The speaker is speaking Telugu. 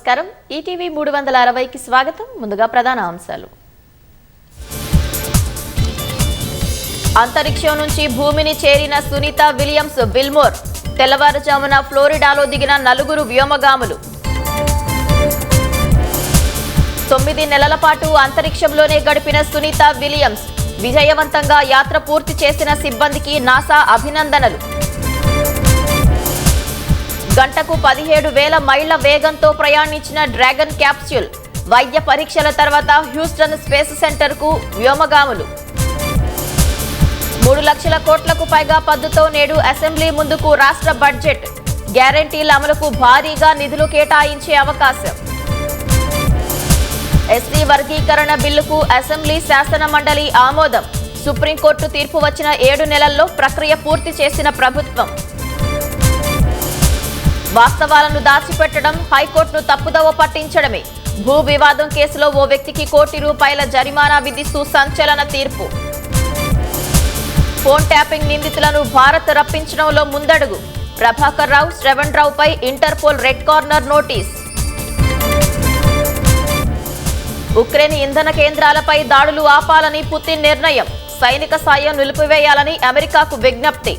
నమస్కారం ఈటీవీ 360కి స్వాగతం ముందుగా ప్రధాన అంశాలు అంతరిక్షం నుంచి భూమిని చేరిన సునీత విలియమ్స్ విల్మోర్ తెల్లవారుజామున ఫ్లోరిడాలో దిగిన నలుగురు వ్యోమగాములు 9 నెలల పాటు అంతరిక్షంలోనే గడిపిన సునీత విలియమ్స్ విజయవంతంగా యాత్ర పూర్తి చేసిన సిబ్బందికి నాసా అభినందనలు గంటకు 17,000 మైళ్ల వేగంతో ప్రయాణించిన డ్రాగన్ క్యాప్స్యూల్ వైద్య పరీక్షల తర్వాత హ్యూస్టన్ స్పేస్ సెంటర్కు వ్యోమగాములు 3 లక్షల కోట్లకు పైగా పద్దుతో నేడు అసెంబ్లీ ముందుకు రాష్ట్ర బడ్జెట్ గ్యారంటీల అమలుకు భారీగా నిధులు కేటాయించే అవకాశం ఎస్సీ వర్గీకరణ బిల్లుకు అసెంబ్లీ శాసన మండలి ఆమోదం సుప్రీంకోర్టు తీర్పు వచ్చిన 7 నెలల్లో ప్రక్రియ పూర్తి చేసిన ప్రభుత్వం వాస్తవాలను దాచిపెట్టడం హైకోర్టును తప్పుదోవ పట్టించడమే భూ వివాదం కేసులో ఓ వ్యక్తికి ₹1 కోటి జరిమానా విధిస్తూ సంచలన తీర్పు ఫోన్ ట్యాపింగ్ నిందితులను భారత్ రప్పించడంలో ముందడుగు ప్రభాకర్ రావు శ్రవణ్ రావుపై Interpol red corner notice Ukraine ఇంధన కేంద్రాలపై దాడులు ఆపాలని పుతిన్ నిర్ణయం సైనిక సాయం నిలిపివేయాలని అమెరికాకు విజ్ఞప్తి